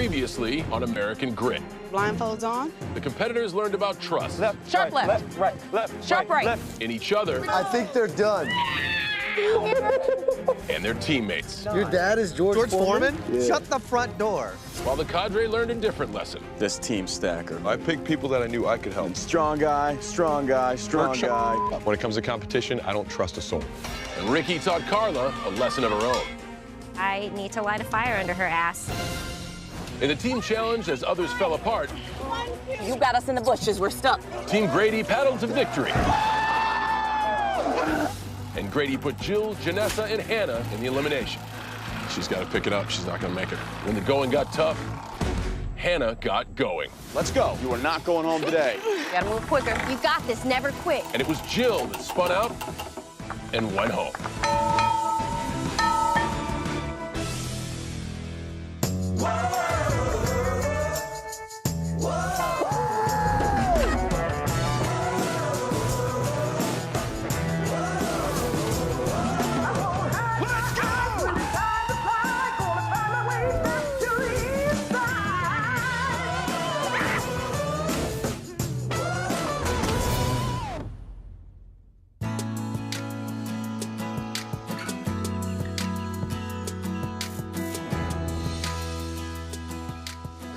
Previously on American Grit. Blindfolds on. The competitors learned about trust. Sharp left. Left. Sharp right. Left. In each other. I think they're done. And their teammates. Your dad is George Foreman? Yeah. Shut the front door. While the Cadre learned a different lesson. This team stacker. I picked people that I knew I could help. Strong guy, strong guy, strong guy. When it comes to competition, I don't trust a soul. And Ricky taught Carla a lesson of her own. I need to light a fire under her ass. In the team challenge, as others fell apart, You got us in the bushes. We're stuck. Team Grady paddled to victory. And Grady put Jill, Janessa, and Hannah in the elimination. She's got to pick it up. She's not going to make it. When the going got tough, Hannah got going. Let's go. You are not going home today. You gotta move quicker. You got this, never quit. And it was Jill that spun out and went home.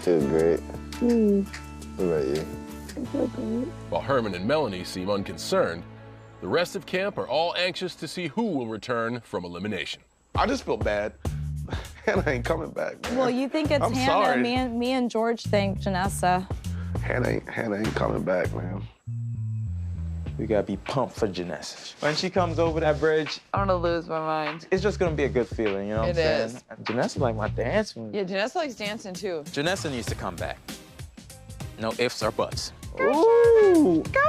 Feel great. What about you? I feel great. While Herman and Melanie seem unconcerned, the rest of camp are all anxious to see who will return from elimination. I just feel bad. Hannah ain't coming back, man. Well, you think it's I'm Hannah. sorry. Me and George think Janessa. Hannah ain't coming back, man. We gotta be pumped for Janessa. When she comes over that bridge, I'm gonna lose my mind. it's just gonna be a good feeling, you know what I'm It saying? Janessa like my dance move. Yeah, Janessa likes dancing too. Janessa needs to come back. No ifs or buts. Go,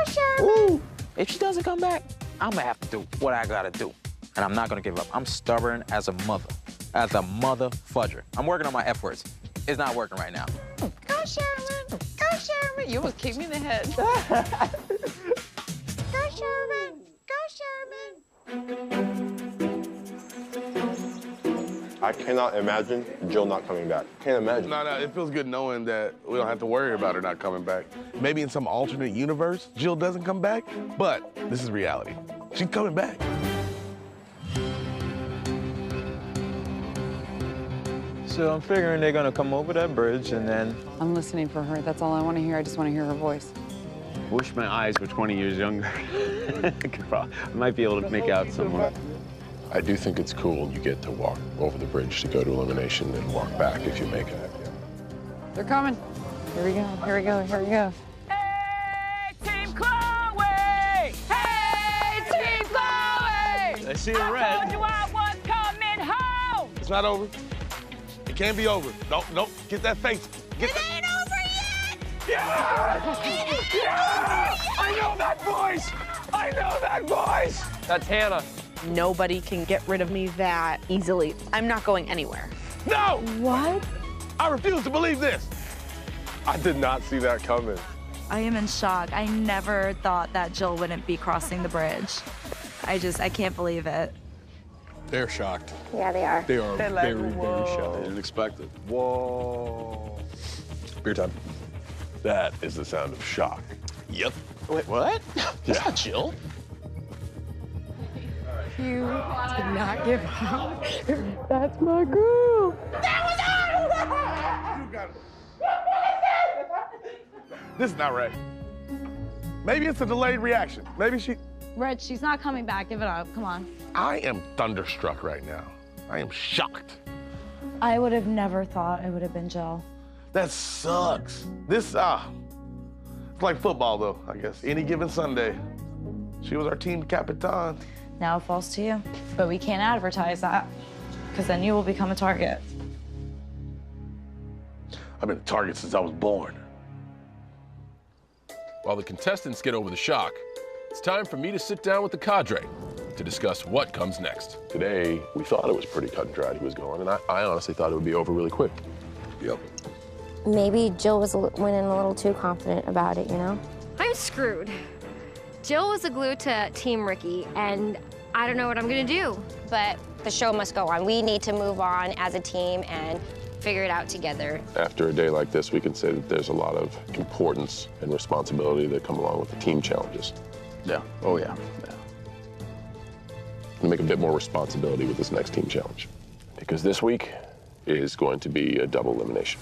Sherman. Ooh. If she doesn't come back, I'm gonna have to do what I gotta do. And I'm not gonna give up. I'm stubborn as a mother. As a mother fudger. I'm working on my F words. It's not working right now. Go, Sherman. Go, Sherman. You almost kicked me in the head. Go, Sherman. Go, Sherman. I cannot imagine Jill not coming back. Can't imagine. No, it feels good knowing that we don't have to worry about her not coming back. Maybe in some alternate universe, Jill doesn't come back, but this is reality. She's coming back. So I'm figuring they're gonna come over that bridge and then I'm listening for her. That's all I want to hear. I just want to hear her voice. Wish my eyes were 20 years younger. I might be able to make out somewhere. I do think it's cool you get to walk over the bridge to go to elimination and walk back if you make it. They're coming. Here we go. Here we go. Here we go. Hey, Team Chloe! Hey, Team Chloe! I see a red. Told you I was coming home. It's not over. It can't be over. Nope. Get that face. Get It ain't over yet! Yeah! I know that voice! I know that voice! that's Hannah. Nobody can get rid of me that easily. I'm not going anywhere. No! What? I refuse to believe this. I did not see that coming. I am in shock. I never thought that Jill wouldn't be crossing the bridge. I can't believe it. They're shocked. Yeah, they are. They are like, very shocked. I didn't expect it. Whoa. Beer time. That is the sound of shock. Yep. Wait, what? That's not Jill. You did not give up. That's my girl. This is not right. Maybe it's a delayed reaction. Maybe she... Rich, she's not coming back. Give it up. Come on. I am thunderstruck right now. I am shocked. I would have never thought it would have been Jill. That sucks. This, it's like football though, I guess. Any given Sunday. She was our team captain. Now it falls to you. But we can't advertise that, because then you will become a target. I've been a target since I was born. While the contestants get over the shock, it's time for me to sit down with the Cadre to discuss what comes next. Today, we thought it was pretty cut and dried he was going, and I honestly thought it would be over really quick. Yep. Maybe Jill went in a little too confident about it, you know? I'm screwed. Jill was the glue to Team Ricky, and I don't know what I'm gonna do. But the show must go on. We need to move on as a team and figure it out together. After a day like this, we can say that there's a lot of importance and responsibility that come along with the team challenges. Yeah. Oh, yeah. We'll make a bit more responsibility with this next team challenge. Because this week is going to be a double elimination.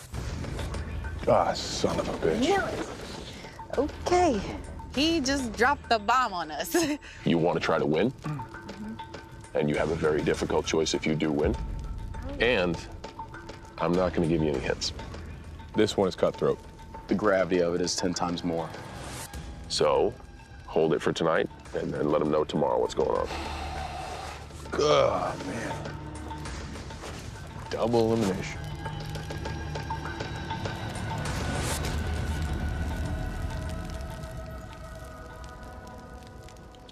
Ah, son of a bitch. Okay. He just dropped the bomb on us. You want to try to win, and you have a very difficult choice if you do win. And I'm not going to give you any hints. This one is cutthroat. The gravity of it is 10 times more. So hold it for tonight, and then let them know tomorrow what's going on. God, man. Double elimination.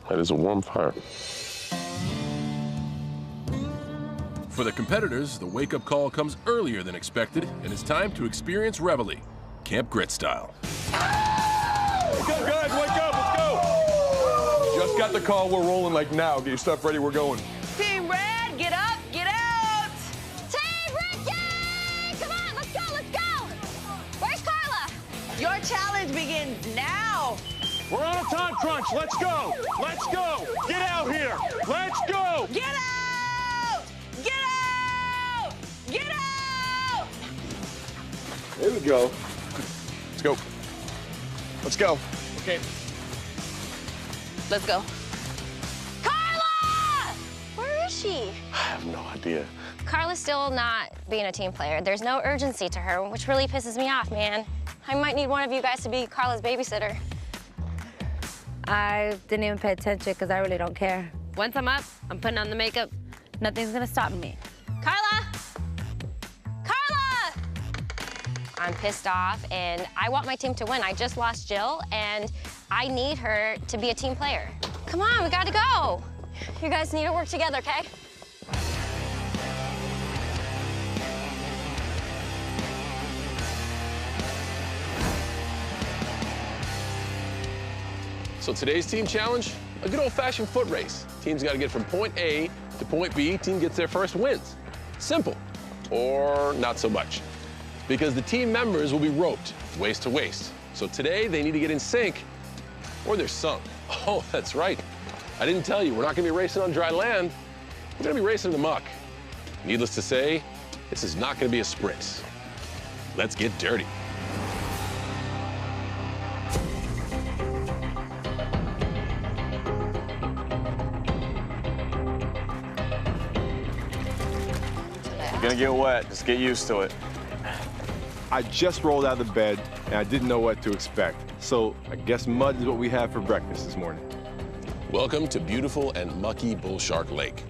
That is a warm fire. For the competitors, the wake-up call comes earlier than expected, and it's time to experience Reveille, Camp Grit style. Wake up, guys, wake up, let's go! Just got the call, we're rolling like now. Get your stuff ready, we're going. Team Red, get up, get out! Team Ricky! Come on, let's go, let's go! Where's Carla? Your challenge begins now. We're on a time crunch, let's go! Let's go! Get out here! Let's go! Get out! Get out! Get out! Here we go. Let's go. Let's go. Okay. Let's go. Carla! Where is she? I have no idea. Carla's still not being a team player. There's no urgency to her, which really pisses me off, man. I might need one of you guys to be Carla's babysitter. I didn't even pay attention because I really don't care. Once I'm up, I'm putting on the makeup. Nothing's gonna stop me. Carla! Carla! I'm pissed off, and I want my team to win. I just lost Jill, and I need her to be a team player. Come on, we gotta go. You guys need to work together, okay? So today's team challenge, a good old-fashioned foot race. Team's got to get from point A to point B. Team gets their first wins. Simple, or not so much. Because the team members will be roped waist to waist. So today they need to get in sync or they're sunk. Oh, that's right. I didn't tell you, we're not going to be racing on dry land. We're going to be racing in the muck. Needless to say, this is not going to be a sprint. Let's get dirty. You're gonna get wet, just get used to it. I just rolled out of bed and I didn't know what to expect. So I guess mud is what we have for breakfast this morning. Welcome to beautiful and mucky Bull Shark Lake.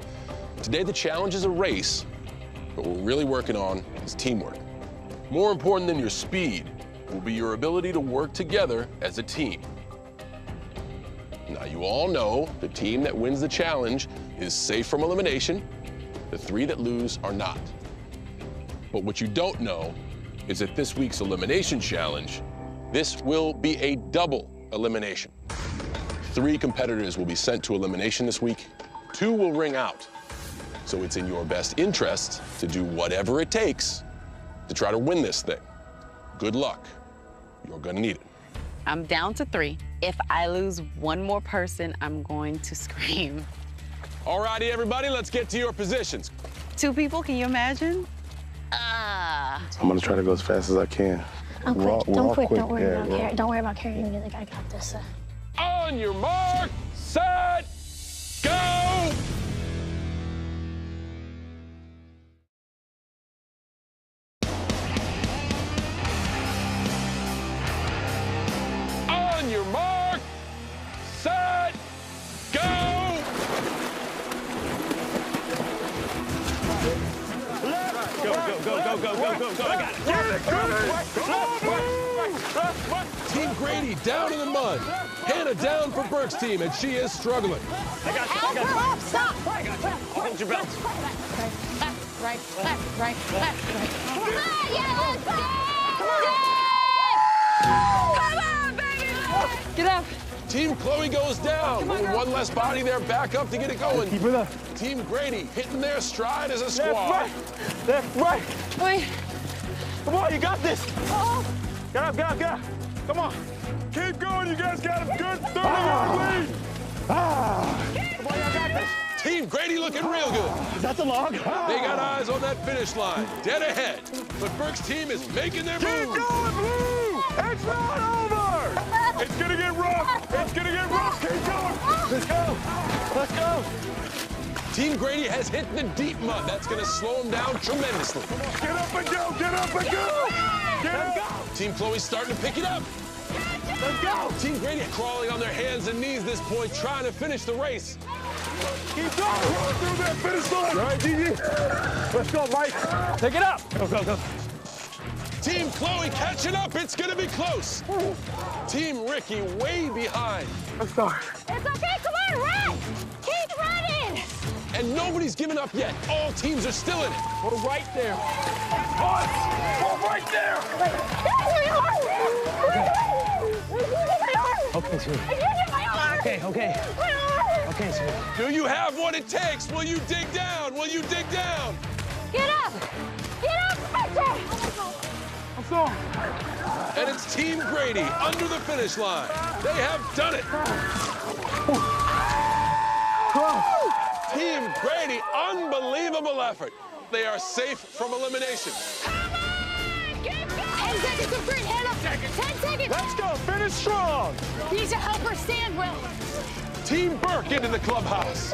Today the challenge is a race, but what we're really working on is teamwork. More important than your speed will be your ability to work together as a team. Now you all know the team that wins the challenge is safe from elimination. The 3 that lose are not. But what you don't know is that this week's elimination challenge, this will be a double elimination. 3 competitors will be sent to elimination this week. 2 will ring out. So it's in your best interest to do whatever it takes to try to win this thing. Good luck. You're gonna need it. I'm down to 3. If I lose one more person, I'm going to scream. All righty, everybody, let's get to your positions. 2 people, can you imagine? I'm gonna try to go as fast as I can. I'm quick. Don't quit. Don't worry Yeah, about carrying. Don't worry about carrying anything. I got this. On your mark, set, go! On your mark, set, go! Go. I got it. Team Grady down in the mud. Hannah down for Burke's team, and she is struggling. I got you. Stop. Hold your belts. Left, right. Come on, yeah, let's go! Come on, baby! Get up. Team Chloe goes down. One less body there, back up to get it going. Keep it up. Team Grady hitting their stride as a squad. Left, right. Wait. Come on, you got this. Get up, get up, get up. Come on. Keep going, you guys got a good 30-yard lead. Come on, y'all got this. Team Grady looking real good. Is that the log? They got eyes on that finish line, dead ahead. But Burke's team is making their move. Keep going, Blue! It's not over! It's gonna get rough! It's gonna get rough! Keep going! Let's go! Let's go! Team Grady has hit the deep mud. That's gonna slow them down tremendously. Get up and go! Get up and go! Get up! Team Chloe's starting to pick it up. Let's go! Team Grady crawling on their hands and knees this point, trying to finish the race. Keep going! Run through that finish line! All right, Gigi. Let's go, Mike. Take it up! Go, go, go. Team Chloe catching up. It's gonna be close. Team Ricky way behind. Let's go. It's okay, come on, run! Keep running! And nobody's given up yet. All teams are still in it. We're right there. Us! We're right there! Okay, sweetie. Okay, okay. Okay, sweetie. Do you have what it takes? Will you dig down? Will you dig down? Get up! Get up, Spencer! I'm sorry. And it's Team Grady under the finish line. They have done it. Team Grady, unbelievable effort. They are safe from elimination. 10 seconds of green, hand up. 10 seconds. Let's go, finish strong. You need to help her stand, Will. Team Burke into the clubhouse.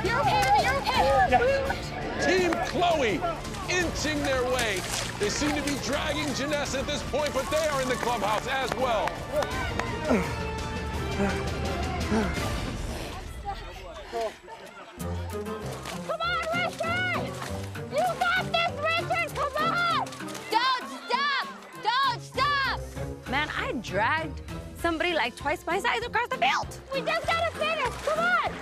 You're okay, you're okay. Team Chloe inching their way. They seem to be dragging Janessa at this point, but they are in the clubhouse as well. Come on, Richard! You got this, Richard! Come on! Don't stop! Don't stop! Man, I dragged somebody like twice my size across the field. We just gotta finish! Come on!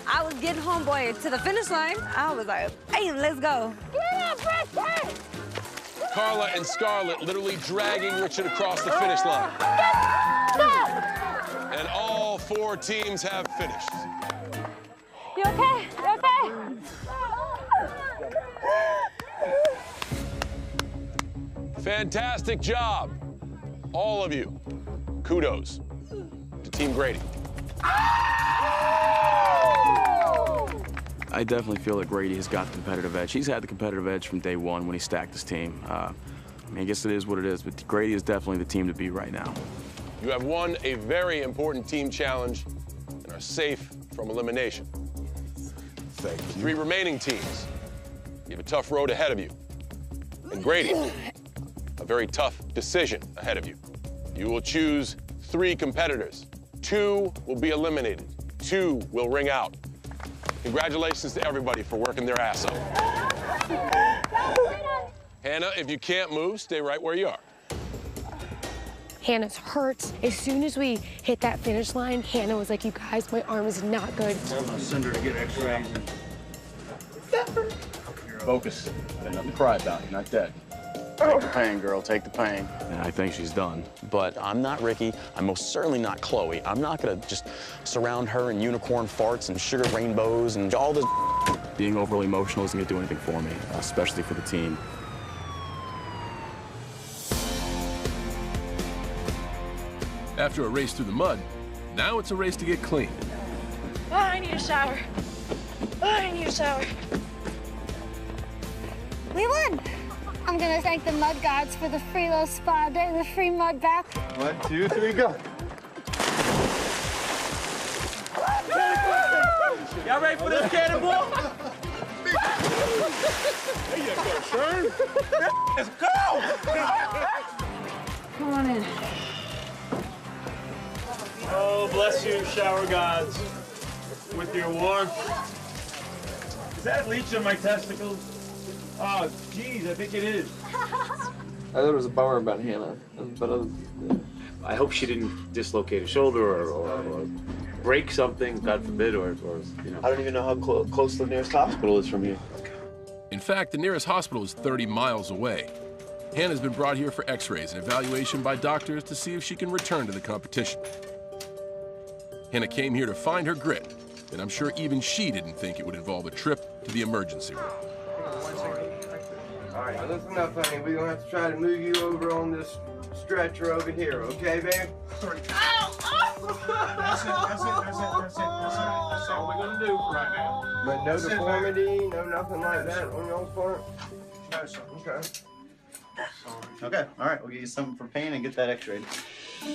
I was getting homeboy to the finish line. I was like, bam, let's go. Get up, Richard! Carla and Scarlett literally dragging Richard across the finish line. And all 4 teams have finished. You okay? You okay? Fantastic job, all of you. Kudos to Team Grady. I definitely feel that Grady has got the competitive edge. He's had the competitive edge from day one when he stacked his team. I mean, I guess it is what it is, but Grady is definitely the team to beat right now. You have won a very important team challenge and are safe from elimination. Thank you. 3 remaining teams, you have a tough road ahead of you. And Grady, a very tough decision ahead of you. You will choose 3 competitors. 2 will be eliminated. 2 will ring out. Congratulations to everybody for working their ass off. Hannah, if you can't move, stay right where you are. Hannah's hurt. As soon as we hit that finish line, Hannah was like, you guys, my arm is not good. I'm gonna send her to get x-rays. Focus. There's nothing to cry about. You're not dead. Take the pain, girl, take the pain. And I think she's done. But I'm not Ricky. I'm most certainly not Chloe. I'm not gonna just surround her in unicorn farts and sugar rainbows and all this. Being overly emotional isn't gonna do anything for me, especially for the team. After a race through the mud, now it's a race to get clean. Oh, I need a shower. Oh, I need a shower. We won! I'm gonna thank the mud gods for the free little spa day, the free mud bath. 1, 2, 3, go. Y'all ready for this cannonball? There you go, Shern. Let's go! Come on in. Oh, bless you, shower gods, with your warmth. Is that leech on my testicles? Oh, geez, I think it is. I thought it was a bummer about Hannah, but I hope she didn't dislocate a shoulder or break something, God forbid, or you know. I don't even know how close the nearest hospital is from here. In fact, the nearest hospital is 30 miles away. Hannah's been brought here for x-rays and evaluation by doctors to see if she can return to the competition. Hannah came here to find her grit, and I'm sure even she didn't think it would involve a trip to the emergency room. All right, now listen up, honey. We're gonna have to try to move you over on this stretcher over here, okay, babe? That's it. That's all we're gonna do right now. But no deformity, no nothing like that on your part? No, sir. Okay. Okay, all right, we'll get you something for pain and get that x-rayed.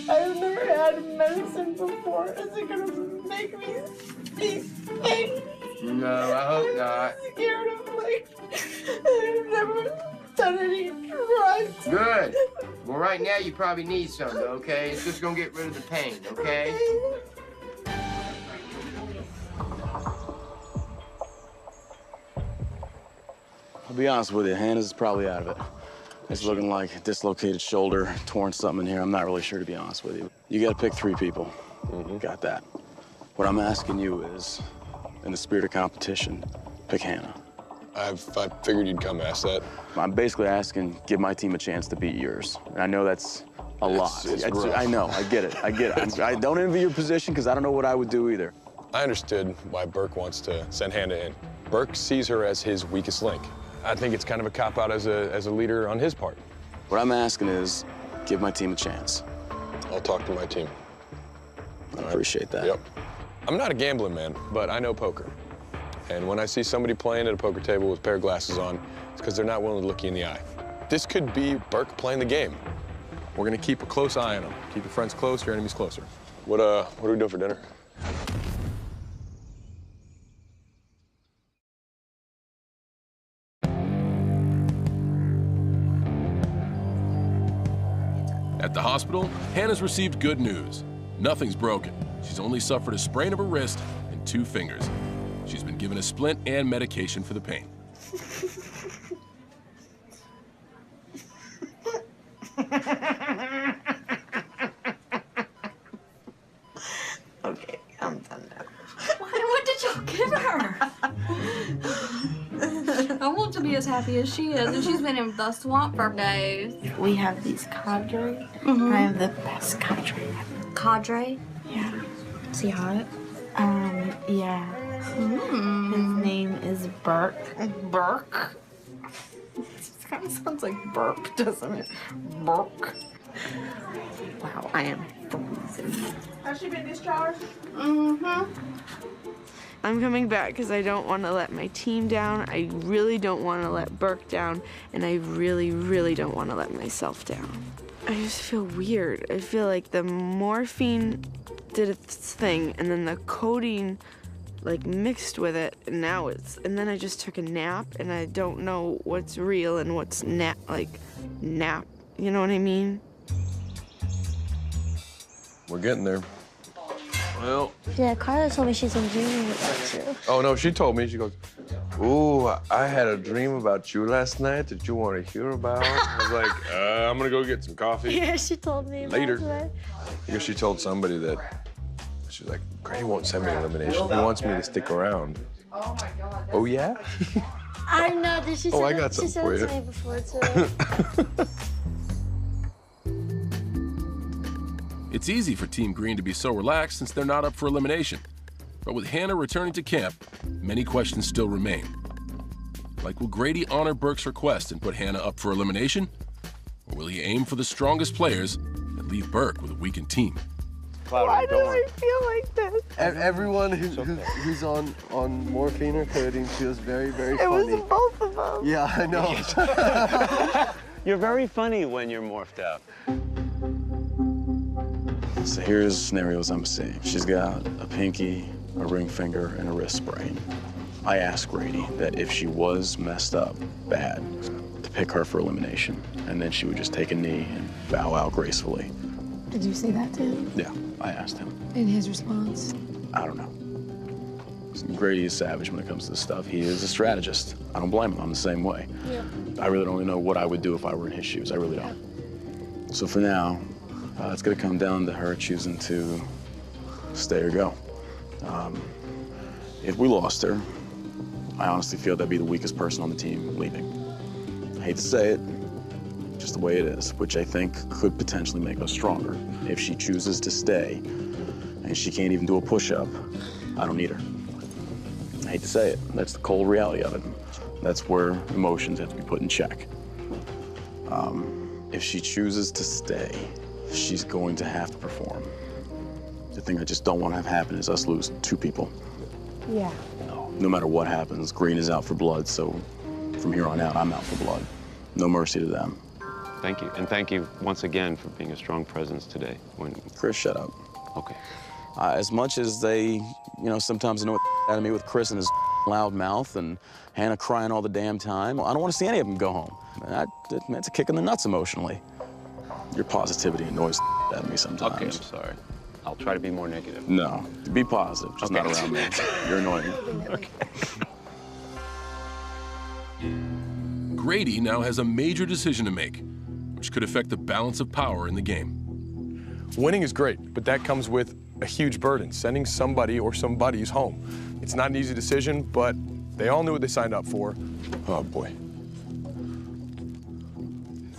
I've never had medicine before. Is it gonna make me be sick? No, I hope not. I'm scared of I've never done any drugs. Good. Well, right now you probably need something, okay? It's just gonna get rid of the pain, okay? I'll be honest with you, Hannah's probably out of it. It's looking like a dislocated shoulder, torn something in here. I'm not really sure, to be honest with you. You gotta pick 3 people. Got that. What I'm asking you is, in the spirit of competition, pick Hannah. I figured you'd come ask that. I'm basically asking, give my team a chance to beat yours. And I know that's a lot. It's rough. I know, I get it. I don't envy your position, because I don't know what I would do either. I understood why Burke wants to send Hannah in. Burke sees her as his weakest link. I think it's kind of a cop-out as a leader on his part. What I'm asking is, give my team a chance. I'll talk to my team. I appreciate that. Yep. I'm not a gambling man, but I know poker. And when I see somebody playing at a poker table with a pair of glasses on, it's because they're not willing to look you in the eye. This could be Burke playing the game. We're gonna keep a close eye on him. Keep your friends close, your enemies closer. What are we doing for dinner? At the hospital, Hannah's received good news. Nothing's broken. She's only suffered a sprain of her wrist and 2 fingers. She's been given a splint and medication for the pain. Okay, I'm done now. What did y'all give her? I want to be as happy as she is, and she's been in the swamp for days. We have these Cadre. I have the best Cadre. Cadre? Yeah. Is he hot? Yeah. His name is Burke. Burke? This kind of sounds like burp, doesn't it? Burke. Wow, I am freezing. Has she been discharged? I'm coming back because I don't want to let my team down. I really don't want to let Burke down. And I really, really don't want to let myself down. I just feel weird. I feel like the morphine did its thing, and then the codeine like mixed with it, and now and then I just took a nap, and I don't know what's real and what's nap, you know what I mean? We're getting there. Well, Yeah, Carla told me she's been dreaming about you. oh no, she told me, she goes, Ooh, I had a dream about you last night that you want to hear about. I was like, I'm gonna go get some coffee. Yeah, she told me about Later. that. Because she told somebody that, she's like, Grady won't send me an elimination. He wants me to stick around. Oh my God. Oh yeah? I know. Did she Oh, I say got that? She something said for it to you. me before too. It's easy for Team Green to be so relaxed since they're not up for elimination. But with Hannah returning to camp, many questions still remain. Like, will Grady honor Burke's request and put Hannah up for elimination? Or will he aim for the strongest players and leave Burke with a weakened team? Why do I feel like this? Everyone who's on morphine or codeine feels very, very It was funny. both of them. Yeah, I know. You're very funny when you're morphed out. So here's scenarios I'm seeing. She's got a pinky, a ring finger, and a wrist sprain. I asked Grady that if she was messed up bad, to pick her for elimination, and then she would just take a knee and bow out gracefully. Did you say that to him? Yeah, I asked him. And his response? I don't know. Grady is savage when it comes to this stuff. He is a strategist. I don't blame him. I'm the same way. Yeah. I really don't know what I would do if I were in his shoes. I really don't. So for now, it's gonna come down to her choosing to stay or go. If we lost her, I honestly feel that'd be the weakest person on the team leaving. I hate to say it, just the way it is, which I think could potentially make us stronger. If she chooses to stay and she can't even do a push-up, I don't need her. I hate to say it, that's the cold reality of it. That's where emotions have to be put in check. If she chooses to stay, she's going to have to perform. The thing I just don't want to have happen is us lose 2 people. Yeah. No matter what happens, Green is out for blood, so from here on out, I'm out for blood. No mercy to them. Thank you, and thank you once again for being a strong presence today. Chris, shut up. Okay. As much as they, sometimes annoy out of me with Chris and his loud mouth and Hannah crying all the damn time, I don't want to see any of them go home. That's a kick in the nuts emotionally. Your positivity annoys out of me sometimes. Okay, I'm sorry. I'll try to be more negative. No, be positive, just not around me. You're annoying. Okay. Grady now has a major decision to make, which could affect the balance of power in the game. Winning is great, but that comes with a huge burden, sending somebody or somebody's home. It's not an easy decision, but they all knew what they signed up for. Oh, boy.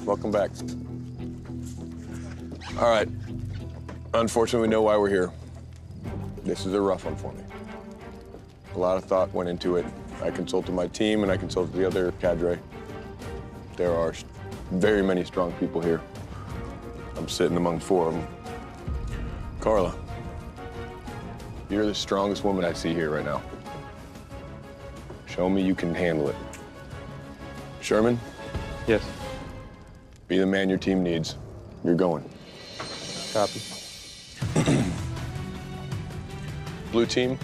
Welcome back. All right. Unfortunately, we know why we're here. This is a rough one for me. A lot of thought went into it. I consulted my team, and I consulted the other cadre. There are very many strong people here. I'm sitting among 4 of them. Carla, you're the strongest woman I see here right now. Show me you can handle it. Sherman? Yes. Be the man your team needs. You're going. Copy. Blue team.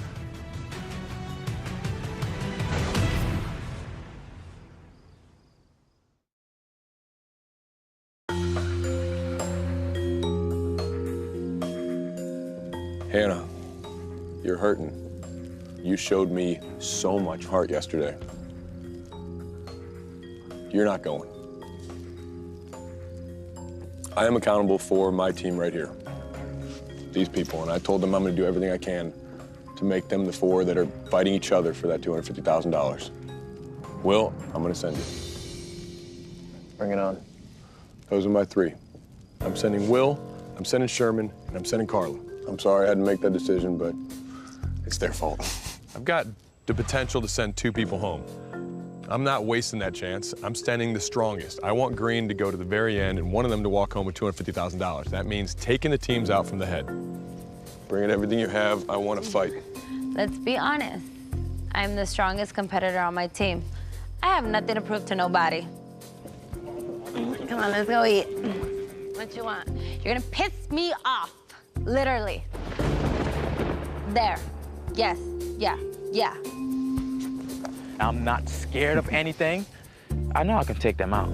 Hannah, you're hurting. You showed me so much heart yesterday. You're not going. I am accountable for my team right here. These people, and I told them I'm gonna do everything I can to make them the 4 that are fighting each other for that $250,000. Will, I'm gonna send you. Bring it on. Those are my 3. I'm sending Will, I'm sending Sherman, and I'm sending Carla. I'm sorry I had to make that decision, but it's their fault. I've got the potential to send 2 people home. I'm not wasting that chance. I'm sending the strongest. I want Green to go to the very end and one of them to walk home with $250,000. That means taking the teams out from the head. Bring in everything you have. I want to fight. Let's be honest. I'm the strongest competitor on my team. I have nothing to prove to nobody. Come on, let's go eat. What you want? You're gonna piss me off, literally. There. Yes, yeah, yeah. I'm not scared of anything. I know I can take them out.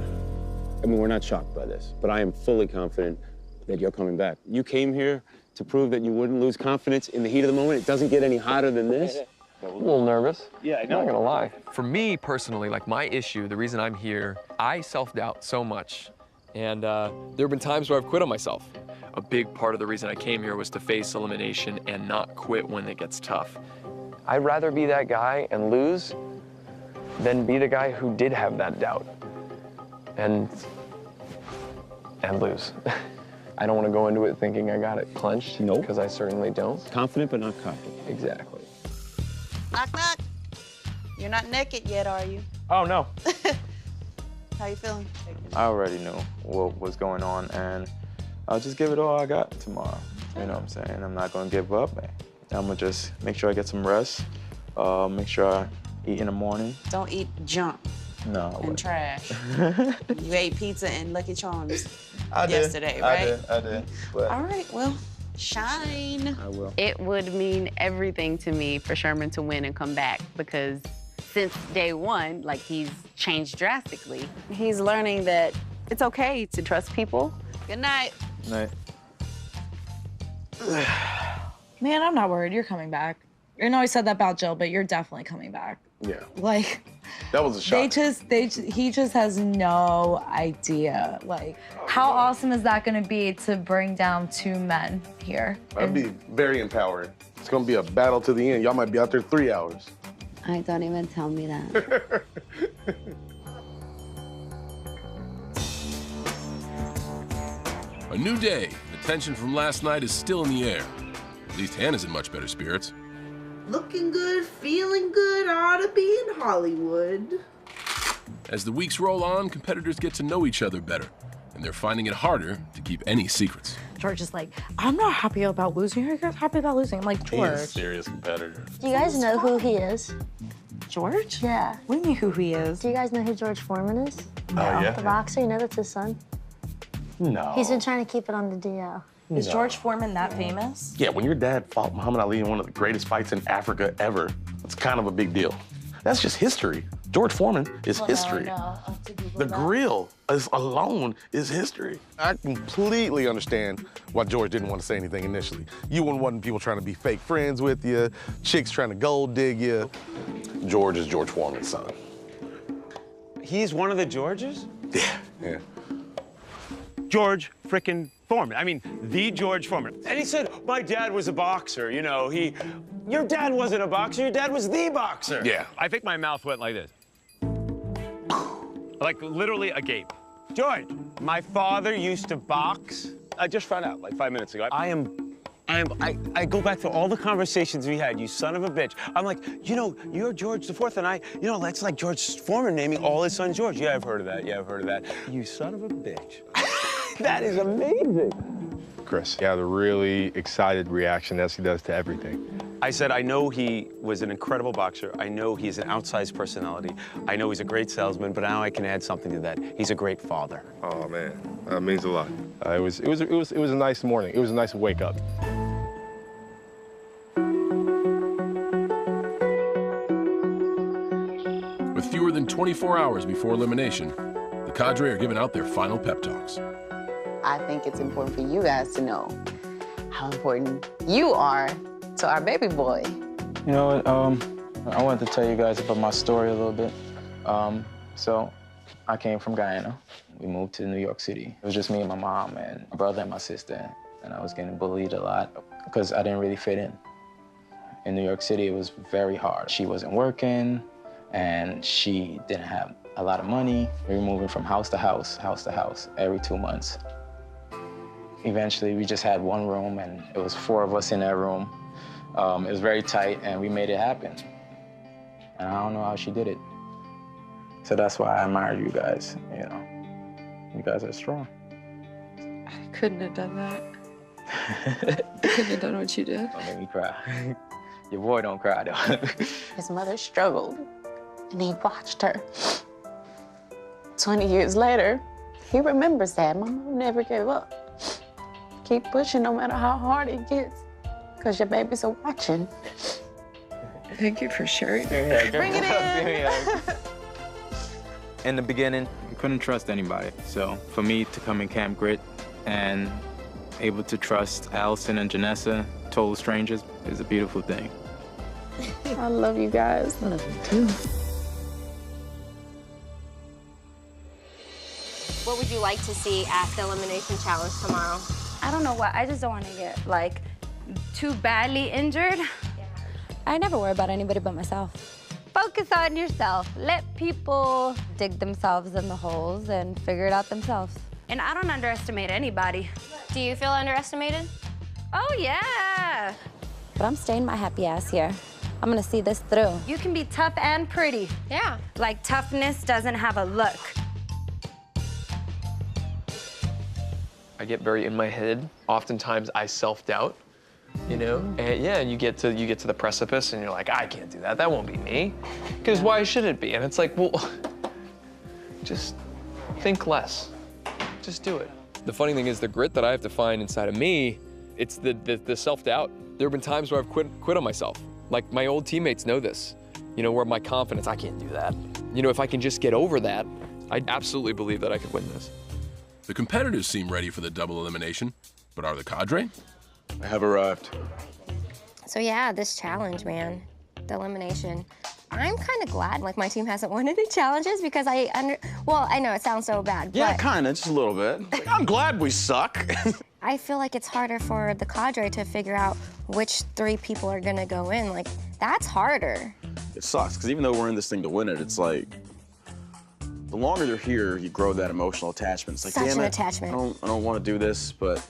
I mean, we're not shocked by this, but I am fully confident that you're coming back. You came here to prove that you wouldn't lose confidence in the heat of the moment. It doesn't get any hotter than this. A little nervous. Yeah, I know. I'm not gonna lie. For me personally, like my issue, the reason I'm here, I self-doubt so much. And there have been times where I've quit on myself. A big part of the reason I came here was to face elimination and not quit when it gets tough. I'd rather be that guy and lose than be the guy who did have that doubt and lose. I don't want to go into it thinking I got it clenched. No. Because I certainly don't. Confident but not cocky. Exactly. Knock, knock. You're not naked yet, are you? Oh, no. How you feeling? I already knew what was going on, and I'll just give it all I got tomorrow. You know what I'm saying? I'm not going to give up. I'm going to just make sure I get some rest, make sure I eat in the morning. Don't eat junk No. and trash. You ate pizza and Lucky Charms I did. yesterday, right? I did. But All right, well, shine. I will. It would mean everything to me for Sherman to win and come back because since day one, like he's changed drastically. He's learning that it's okay to trust people. Good night. Night. Man, I'm not worried. You're coming back. I know I said that about Jill, but you're definitely coming back. Yeah. Like, That was a shock. he just has no idea. Like, How awesome is that gonna be to bring down 2 men here? That'd be very empowering. It's gonna be a battle to the end. Y'all might be out there 3 hours. I don't even tell me that. A new day. The tension from last night is still in the air. At least Hannah's in much better spirits. Looking good, feeling good, ought to be in Hollywood. As the weeks roll on, competitors get to know each other better, and they're finding it harder to keep any secrets. George is like, I'm not happy about losing. Are you guys happy about losing? I'm like, George. He's a serious competitor. Do you guys know who he is? George? Yeah. What do you mean who he is? Do you guys know who George Foreman is? Oh, yeah? The boxer, you know that's his son? No. He's been trying to keep it on the DL. Is George Foreman that famous? Yeah, when your dad fought Muhammad Ali in one of the greatest fights in Africa ever, it's kind of a big deal. That's just history. George Foreman is history. The grill alone is history. I completely understand why George didn't want to say anything initially. You wouldn't want people trying to be fake friends with you, chicks trying to gold dig you. George is George Foreman's son. He's one of the Georges? Yeah. George frickin' Foreman. I mean, the George Foreman. And he said, my dad was a boxer, you know, your dad wasn't a boxer, your dad was the boxer. Yeah. I think my mouth went like this. Like literally a gape. George, my father used to box. I just found out like 5 minutes ago. I go back to all the conversations we had, you son of a bitch. I'm like, you know, you're George the Fourth, and that's like George Foreman naming all his sons George. Yeah, I've heard of that. Yeah, I've heard of that. You son of a bitch. That is amazing. Chris, he had a really excited reaction as he does to everything. I said, I know he was an incredible boxer. I know he's an outsized personality. I know he's a great salesman, but now I can add something to that. He's a great father. Oh man, that means a lot. It was a nice morning. It was a nice wake up. With fewer than 24 hours before elimination, the Cadre are giving out their final pep talks. I think it's important for you guys to know how important you are to our baby boy. You know what, I wanted to tell you guys about my story a little bit. So I came from Guyana. We moved to New York City. It was just me and my mom and my brother and my sister. And I was getting bullied a lot because I didn't really fit in. In New York City, it was very hard. She wasn't working and she didn't have a lot of money. We were moving from house to house every 2 months. Eventually, we just had one room, and it was 4 of us in that room. It was very tight, and we made it happen. And I don't know how she did it. So that's why I admire you guys, you know. You guys are strong. I couldn't have done that. I couldn't have done what you did. Don't make me cry. Your boy don't cry, though. His mother struggled, and he watched her. 20 years later, he remembers that. My mom never gave up. Keep pushing no matter how hard it gets, because your babies are watching. Thank you for sharing. Bring it in. In the beginning, I couldn't trust anybody. So for me to come in Camp Grit and able to trust Allison and Janessa, total strangers, is a beautiful thing. I love you guys. I love you too. What would you like to see at the Elimination Challenge tomorrow? I don't know what. I just don't want to get, like, too badly injured. Yeah. I never worry about anybody but myself. Focus on yourself. Let people dig themselves in the holes and figure it out themselves. And I don't underestimate anybody. Do you feel underestimated? Oh, yeah. But I'm staying my happy ass here. I'm gonna see this through. You can be tough and pretty. Yeah. Like, toughness doesn't have a look. I get very in my head. Oftentimes I self-doubt, you know? And yeah, and you get to the precipice and you're like, I can't do that. That won't be me. Because why should it be? And it's like, well, just think less. Just do it. The funny thing is the grit that I have to find inside of me, it's the self-doubt. There have been times where I've quit on myself. Like, my old teammates know this, you know, where my confidence, I can't do that. You know, if I can just get over that, I absolutely believe that I could win this. The competitors seem ready for the double elimination, but are the Cadre? I have arrived. So yeah, this challenge, man, the elimination. I'm kind of glad, like, my team hasn't won any challenges because well, I know it sounds so bad, Yeah, but kind of, just a little bit. Like, I'm glad we suck. I feel like it's harder for the Cadre to figure out which 3 people are gonna go in. Like, that's harder. It sucks, because even though we're in this thing to win it, it's like, the longer they're here, you grow that emotional attachment. It's like, Such damn an it, attachment. I don't want to do this, but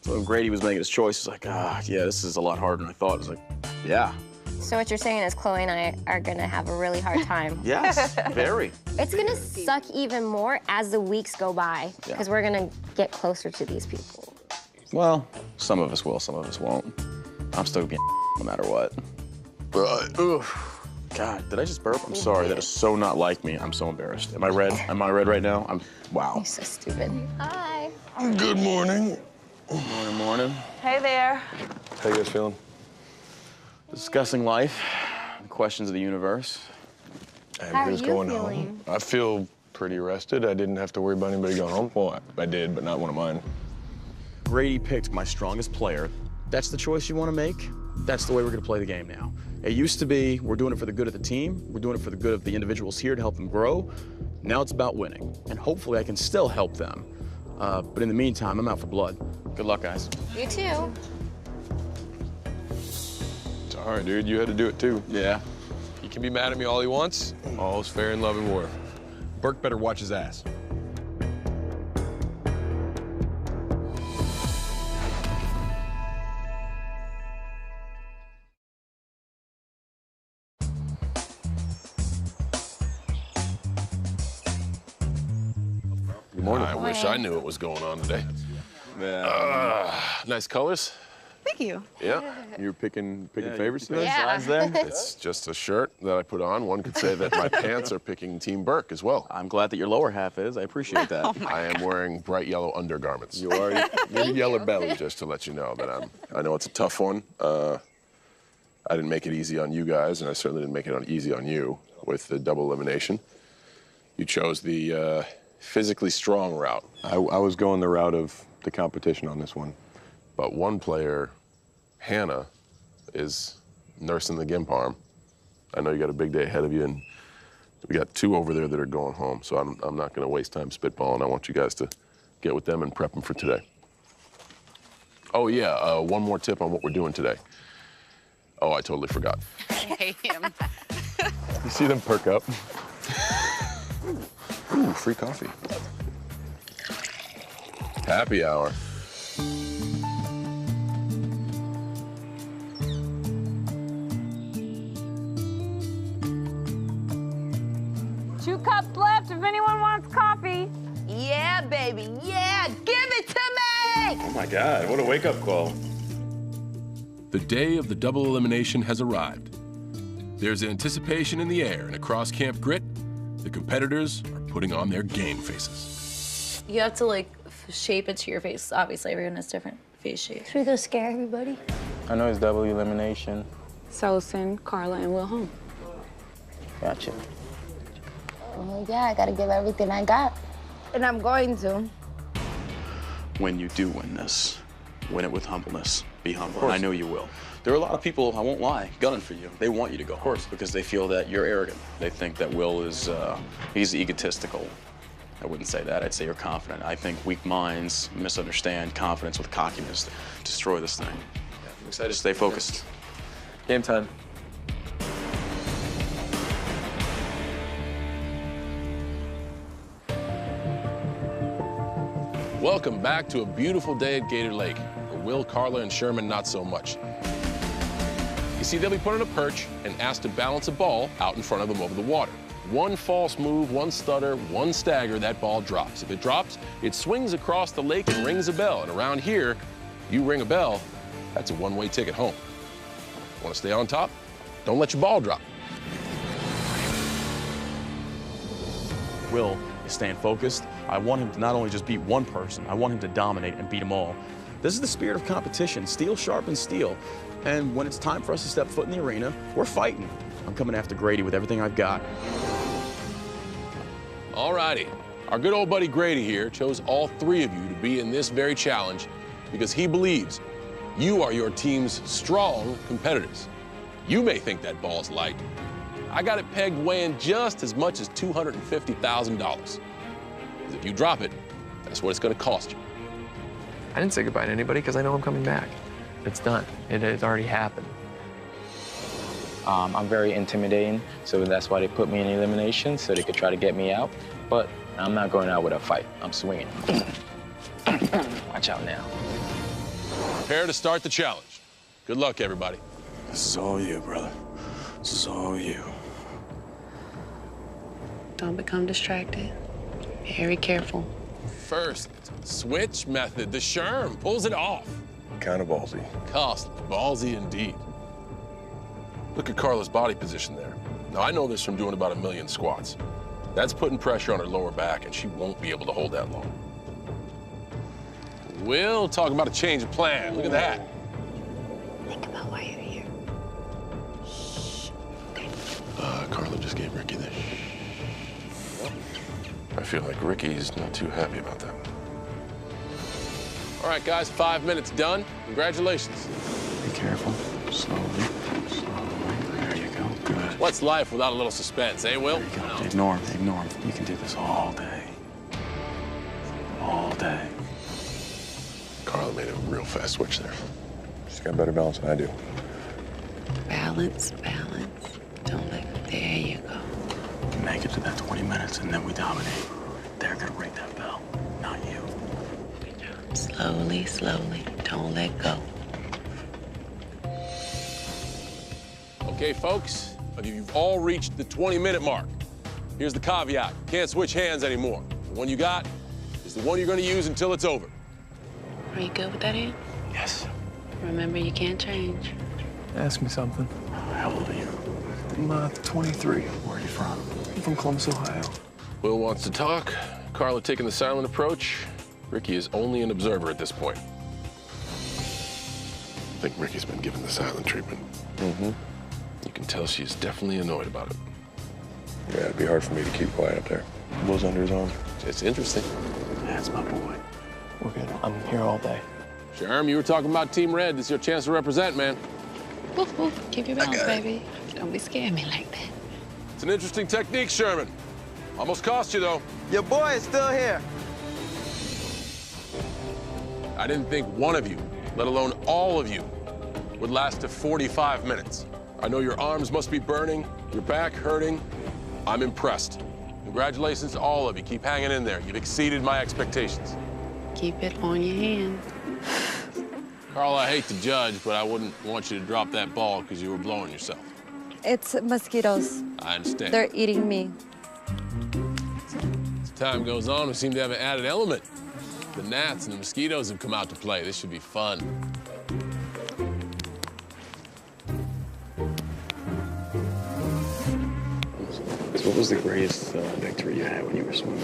so when Grady was making his choice, he's like, yeah, this is a lot harder than I thought. It's like, yeah, So what you're saying is Chloe and I are gonna have a really hard time. Yes, very. It's gonna suck even more as the weeks go by, because we're gonna get closer to these people. Well, some of us will, some of us won't. I'm still gonna be no matter what. God, did I just burp? I'm sorry, that is so not like me. I'm so embarrassed. Am I red? Am I red right now? Wow. You're so stupid. Hi. Good morning. Morning. Hey there. How you guys feeling? Discussing life, the questions of the universe. And How are who's you going feeling? home? I feel pretty rested. I didn't have to worry about anybody going home. Well, I did, but not one of mine. Grady picked my strongest player. That's the choice you want to make. That's the way we're going to play the game now. It used to be, we're doing it for the good of the team. We're doing it for the good of the individuals here to help them grow. Now it's about winning. And hopefully I can still help them. But in the meantime, I'm out for blood. Good luck, guys. You too. It's all right, dude. You had to do it, too. Yeah. He can be mad at me all he wants. All's fair in love and war. Burke better watch his ass. Good morning. I wish I knew what was going on today. Nice colors. Thank you. Yeah. You were picking favorites today? Yeah. It's just a shirt that I put on. One could say that my pants are picking Team Burke as well. I'm glad that your lower half is. I appreciate that. I am wearing bright yellow undergarments. You are. You're yellow belly. Just to let you know that I know it's a tough one. I didn't make it easy on you guys, and I certainly didn't make it easy on you with the double elimination. You chose the physically strong route. I was going the route of the competition on this one. But one player, Hannah, is nursing the gimp arm. I know you got a big day ahead of you, and we got two over there that are going home, so I'm not going to waste time spitballing. I want you guys to get with them and prep them for today. Oh, yeah, one more tip on what we're doing today. Oh, I totally forgot. I hate him. You see them perk up? Ooh, free coffee. Happy hour. Two cups left if anyone wants coffee. Yeah, baby, yeah, give it to me! Oh my God, what a wake-up call. The day of the double elimination has arrived. There's anticipation in the air, and across Camp Grit, the competitors are putting on their game faces. You have to, like, shape it to your face. Obviously, everyone has different face shapes. Should we go scare everybody? I know it's double elimination. Sosin, Carla, and Will home. Gotcha. Well, yeah, I gotta give everything I got. And I'm going to. When you do win this, win it with humbleness. Be humble, and I know you will. There are a lot of people, I won't lie, gunning for you. They want you to go, of course, because they feel that you're arrogant. They think that Will is, he's egotistical. I wouldn't say that, I'd say you're confident. I think weak minds misunderstand confidence with cockiness. Destroy this thing. I'm excited to stay focused. Game time. Welcome back to a beautiful day at Gator Lake. For Will, Carla, and Sherman, not so much. You see, they'll be put on a perch and asked to balance a ball out in front of them over the water. One false move, one stutter, one stagger, that ball drops. If it drops, it swings across the lake and rings a bell. And around here, you ring a bell, that's a one-way ticket home. Want to stay on top? Don't let your ball drop. Will is staying focused. I want him to not only just beat one person, I want him to dominate and beat them all. This is the spirit of competition. Steel sharpens steel. And when it's time for us to step foot in the arena, we're fighting. I'm coming after Grady with everything I've got. All righty. Our good old buddy Grady here chose all three of you to be in this very challenge because he believes you are your team's strong competitors. You may think that ball's light. I got it pegged weighing just as much as $250,000. Because if you drop it, that's what it's going to cost you. I didn't say goodbye to anybody because I know I'm coming back. It's done. It has already happened. I'm very intimidating, so that's why they put me in elimination, so they could try to get me out. But I'm not going out with a fight. I'm swinging. Watch out now. Prepare to start the challenge. Good luck, everybody. This is all you, brother. This is all you. Don't become distracted. Very careful. First switch method. The Sherm pulls it off. Kind of ballsy. Cost ballsy indeed. Look at Carla's body position there. Now, I know this from doing about 1 million squats. That's putting pressure on her lower back, and she won't be able to hold that long. We'll talk about a change of plan. Look at that. Think about why you're here. Shh. Okay. Carla just gave Ricky this. I feel like Ricky's not too happy about that. All right, guys, 5 minutes done. Congratulations. Be careful. Slowly. There you go. Good. What's life without a little suspense, eh, Will? There you go. Ignore him. Ignore him. You can do this all day. All day. Carla made a real fast switch there. She's got better balance than I do. Balance, balance. Don't let go. There you go. Make it to that 20 minutes, and then we dominate. They're gonna ring that bell, not you. Slowly, slowly. Don't let go. Okay, folks, you've all reached the 20-minute mark. Here's the caveat. Can't switch hands anymore. The one you got is the one you're going to use until it's over. Are you good with that hand? Yes. Remember, you can't change. Ask me something. How old are you? I'm 23. Where are you from? I'm from Columbus, Ohio. Will wants to talk. Carla taking the silent approach. Ricky is only an observer at this point. I think Ricky's been given the silent treatment. Mm-hmm. You can tell she's definitely annoyed about it. Yeah, it'd be hard for me to keep quiet up there. Will's under his arm. It's interesting. That's my boy. We're good. I'm here all day. Sherm, you were talking about Team Red. This is your chance to represent, man. Woof, woof. Keep your balance, baby. Don't be scaring me like that. It's an interesting technique, Sherman. Almost cost you, though. Your boy is still here. I didn't think one of you, let alone all of you, would last to 45 minutes. I know your arms must be burning, your back hurting. I'm impressed. Congratulations to all of you. Keep hanging in there. You've exceeded my expectations. Keep it on your hand. Carla, I hate to judge, but I wouldn't want you to drop that ball because you were blowing yourself. It's mosquitoes. I understand. They're eating me. As time goes on, we seem to have an added element. The gnats and the mosquitoes have come out to play. This should be fun. So what was the greatest victory you had when you were swimming?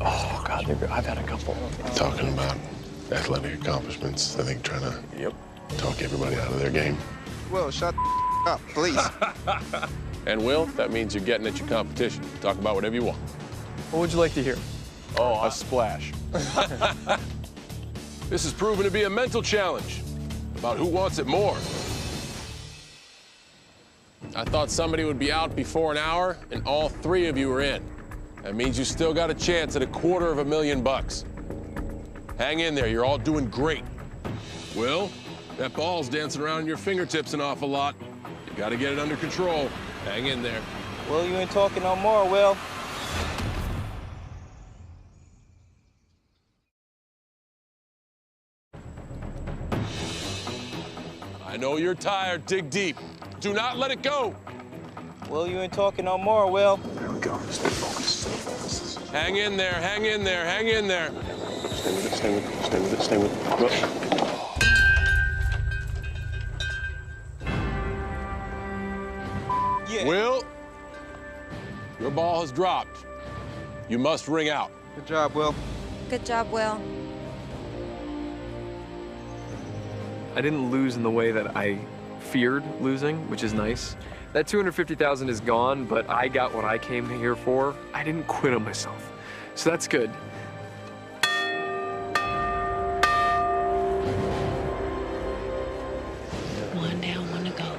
Oh, God, I've had a couple. Talking about athletic accomplishments, I think trying to talk everybody out of their game. Will, shut up, please. And Will, that means you're getting at your competition. Talk about whatever you want. What would you like to hear? Oh, a splash. This has proven to be a mental challenge about who wants it more. I thought somebody would be out before an hour, and all 3 of you are in. That means you still got a chance at $250,000. Hang in there, you're all doing great. Will, that ball's dancing around in your fingertips an awful lot. You gotta get it under control. Hang in there. Will, you ain't talking no more, Will. I know you're tired. Dig deep. Do not let it go. Will, you ain't talking no more, Will. There we go. Stay focused. Stay focused. Hang in there. Hang in there. Hang in there. Stay with it. Stay with it. Stay with it. Stay with it. Go. Yeah. Will, your ball has dropped. You must ring out. Good job, Will. Good job, Will. I didn't lose in the way that I feared losing, which is nice. That $250,000 is gone, but I got what I came here for. I didn't quit on myself. So that's good. One down, one to go.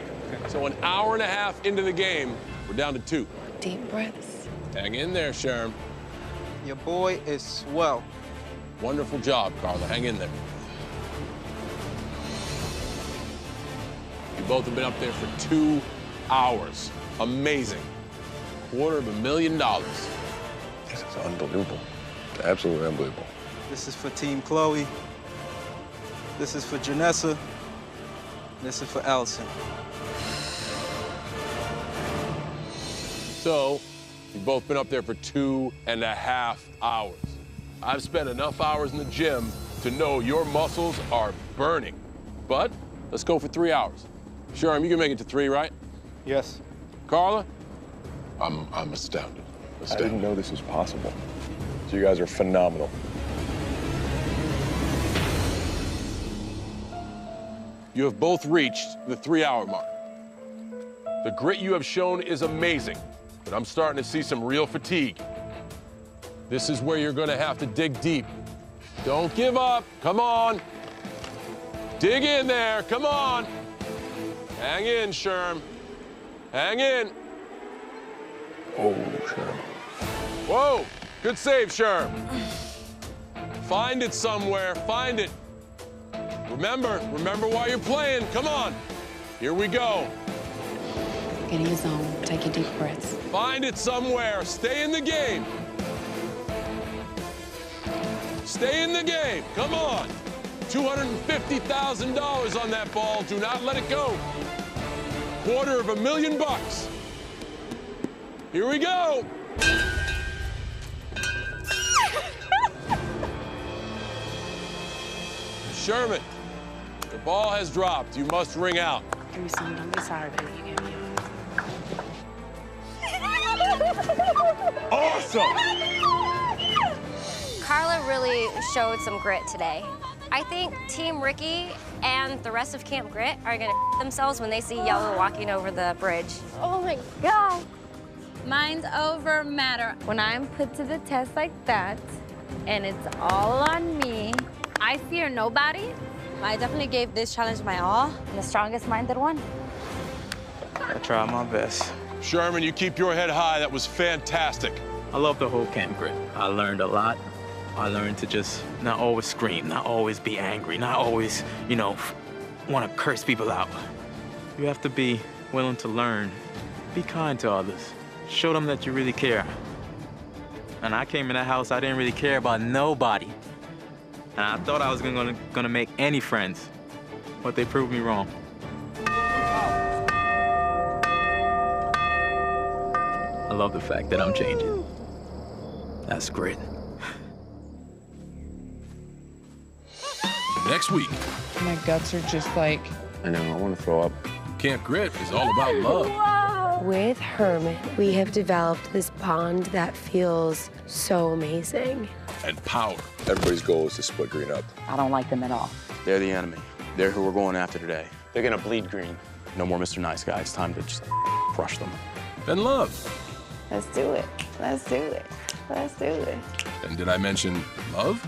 So an hour and a half into the game, we're down to 2. Deep breaths. Hang in there, Sherm. Your boy is swell. Wonderful job, Carla. Hang in there. You both have been up there for 2 hours. Amazing. $250,000. This is unbelievable. It's absolutely unbelievable. This is for Team Chloe. This is for Janessa. This is for Allison. So, you've both been up there for 2.5 hours. I've spent enough hours in the gym to know your muscles are burning. But let's go for 3 hours. Sherm, you can make it to 3, right? Yes. Carla? I'm astounded. I didn't know this was possible. So you guys are phenomenal. You have both reached the 3-hour mark. The grit you have shown is amazing, but I'm starting to see some real fatigue. This is where you're gonna have to dig deep. Don't give up, come on. Dig in there, come on. Hang in, Sherm. Hang in. Oh, Sherm. Whoa, good save, Sherm. Find it somewhere, find it. Remember why you're playing, come on. Here we go. Get in your zone, take your deep breaths. Find it somewhere, stay in the game. Stay in the game, come on. $250,000 on that ball, do not let it go. $250,000. Here we go. Sherman, the ball has dropped. You must ring out. Give me some, don't be sorry, baby. You gave me Awesome! Carla really showed some grit today. I think Team Ricky and the rest of Camp Grit are gonna themselves when they see Yellow walking over the bridge. Oh my God. Mind over matter. When I'm put to the test like that, and it's all on me, I fear nobody. I definitely gave this challenge my all. I'm the strongest minded one. I tried my best. Sherman, you keep your head high. That was fantastic. I love the whole Camp Grit. I learned a lot. I learned to just not always scream, not always be angry, not always, want to curse people out. You have to be willing to learn. Be kind to others. Show them that you really care. And I came in that house, I didn't really care about nobody. And I thought I was gonna make any friends, but they proved me wrong. I love the fact that I'm changing. That's grit. Next week. My guts are just like... I know, I want to throw up. Camp Grit is all about love. With Herman, we have developed this bond that feels so amazing. And power. Everybody's goal is to split green up. I don't like them at all. They're the enemy. They're who we're going after today. They're gonna bleed green. No more Mr. Nice Guy. It's time to just crush them. And love. Let's do it. Let's do it. Let's do it. And did I mention love?